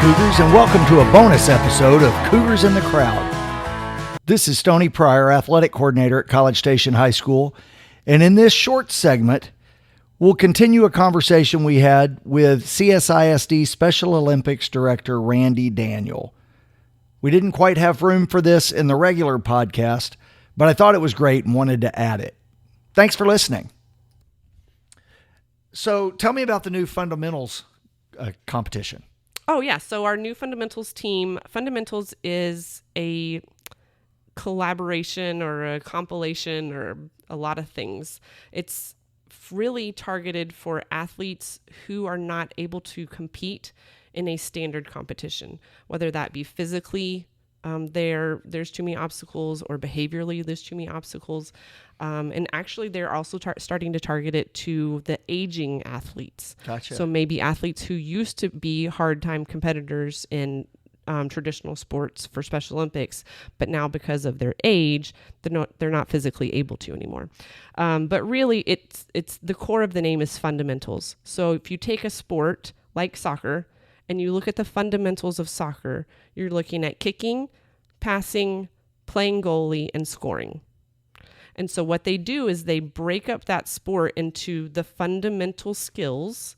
Cougars, and welcome to a bonus episode of Cougars in the Crowd. This is Stoney Pryor, athletic coordinator at College Station High School, and in this short segment, we'll continue a conversation we had with CSISD Special Olympics Director Randi Daniel. We didn't quite have room for this in the regular podcast, but I thought it was great and wanted to add it. Thanks for listening. So tell me about the new fundamentals competition. Oh, yeah. So our new fundamentals team, fundamentals is a collaboration or a compilation or a lot of things. It's really targeted for athletes who are not able to compete in a standard competition, whether that be physically, there's too many obstacles, or behaviorally there's too many obstacles. And actually they're also starting to target it to the aging athletes. Gotcha. So maybe athletes who used to be hard time competitors in traditional sports for Special Olympics, but now because of their age, they're not physically able to anymore. But really it's the core of the name is fundamentals. So if you take a sport like soccer and you look at the fundamentals of soccer, you're looking at kicking, passing, playing goalie, and scoring. And so what they do is they break up that sport into the fundamental skills,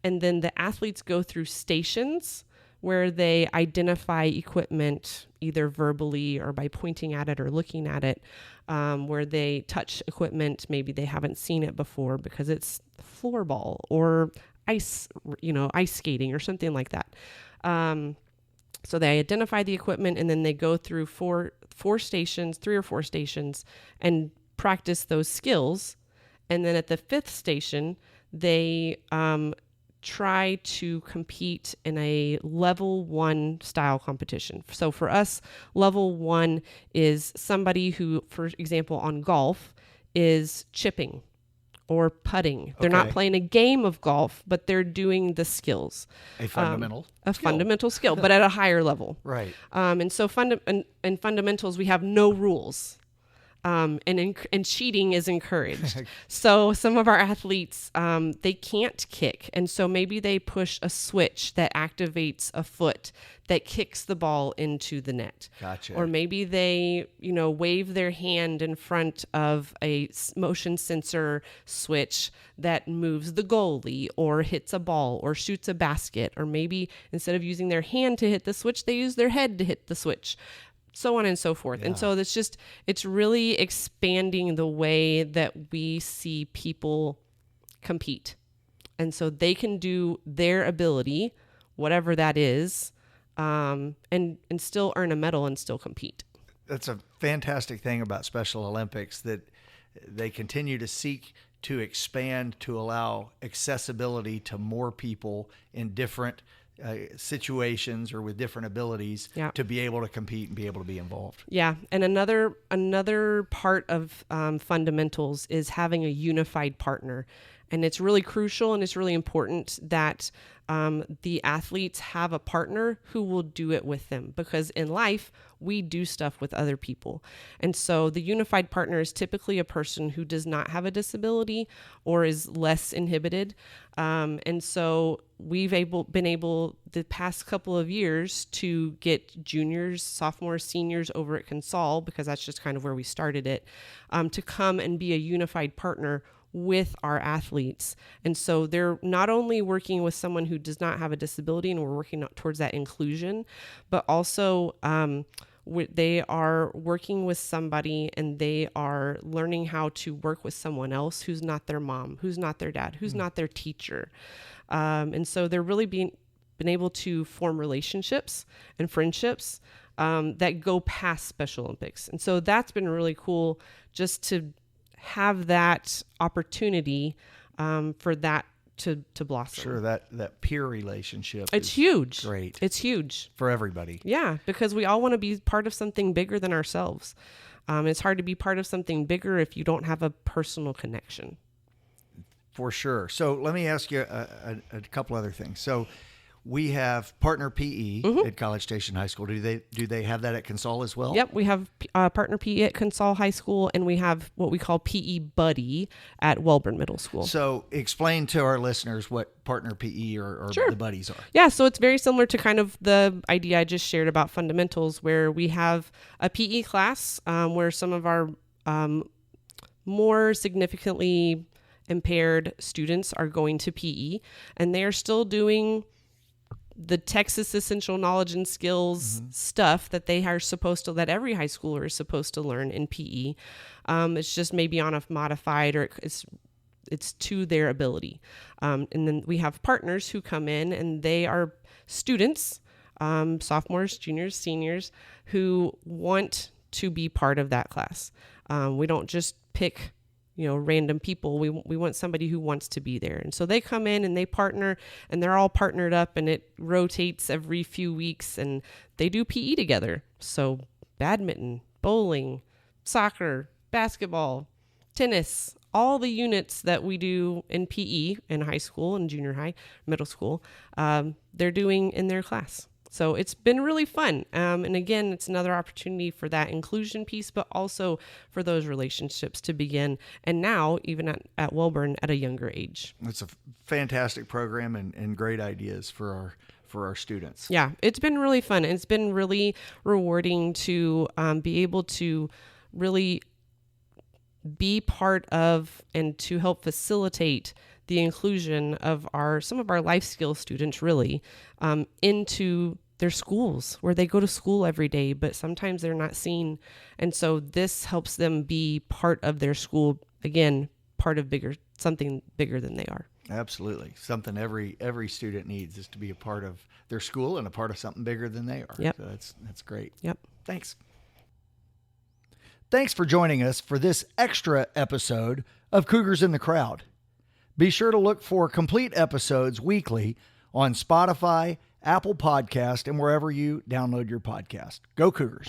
and then the athletes go through stations where they identify equipment either verbally or by pointing at it or looking at it, where they touch equipment. Maybe they haven't seen it before because it's floorball or ice skating or something like that. So they identify the equipment, and then they go through three or four stations and practice those skills. And then at the fifth station, they try to compete in a level 1 style competition. So for us, level 1 is somebody who, for example, on golf is chipping or putting. They're not playing a game of golf, but they're doing the skills. A fundamental fundamental skill, but at a higher level. Right. And so in fundamentals, we have no rules. And cheating is encouraged. So some of our athletes, they can't kick. And so maybe they push a switch that activates a foot that kicks the ball into the net. Gotcha. Or maybe they, wave their hand in front of a motion sensor switch that moves the goalie or hits a ball or shoots a basket. Or maybe instead of using their hand to hit the switch, they use their head to hit the switch. So on and so forth. Yeah. And so it's really expanding the way that we see people compete. And so they can do their ability, whatever that is, and still earn a medal and still compete. That's a fantastic thing about Special Olympics, that they continue to seek to expand to allow accessibility to more people in different situations or with different abilities to be able to compete and be able to be involved. Yeah. And another part of fundamentals is having a unified partner. And it's really crucial and it's really important that the athletes have a partner who will do it with them, because in life, we do stuff with other people. And so the unified partner is typically a person who does not have a disability or is less inhibited. And so we've been able the past couple of years to get juniors, sophomores, seniors over at Consol, because that's just kind of where we started it, to come and be a unified partner with our athletes. And so they're not only working with someone who does not have a disability, and we're working towards that inclusion, but also they are working with somebody and they are learning how to work with someone else who's not their mom, who's not their dad, who's not their teacher. And so they're really been able to form relationships and friendships that go past Special Olympics. And so that's been really cool, just to have that opportunity for that to blossom. Sure, that peer relationship. It's huge. Great. It's huge for everybody. Yeah, because we all want to be part of something bigger than ourselves. It's hard to be part of something bigger if you don't have a personal connection. For sure. So let me ask you a couple other things. So We have partner PE at College Station High School. Do they have that at Consol as well? Yep, we have partner PE at Consol High School, and we have what we call PE Buddy at Welborn Middle School. So explain to our listeners what partner PE or Sure. the buddies are. Yeah, so it's very similar to kind of the idea I just shared about fundamentals, where we have a PE class where some of our more significantly impaired students are going to PE, and they are still doing the Texas essential knowledge and skills stuff that that every high schooler is supposed to learn in PE. It's just maybe on a modified, or it's to their ability. And then we have partners who come in, and they are students, sophomores, juniors, seniors, who want to be part of that class. We don't just pick random people. We want somebody who wants to be there. And so they come in and they partner, and they're all partnered up, and it rotates every few weeks, and they do PE together. So badminton, bowling, soccer, basketball, tennis, all the units that we do in PE in high school and junior high, middle school, they're doing in their class. So it's been really fun. And again, it's another opportunity for that inclusion piece, but also for those relationships to begin. And now, even at Welborn, at a younger age. It's a fantastic program and great ideas for our students. Yeah, it's been really fun. It's been really rewarding to be able to really be part of and to help facilitate the inclusion of some of our life skills students really into their schools, where they go to school every day, but sometimes they're not seen. And so this helps them be part of their school, again, part of something bigger than they are. Absolutely. Something every student needs is to be a part of their school and a part of something bigger than they are. Yep. So that's great. Yep. Thanks. Thanks for joining us for this extra episode of Cougars in the Crowd. Be sure to look for complete episodes weekly on Spotify, Apple Podcast, and wherever you download your podcast. Go Cougars.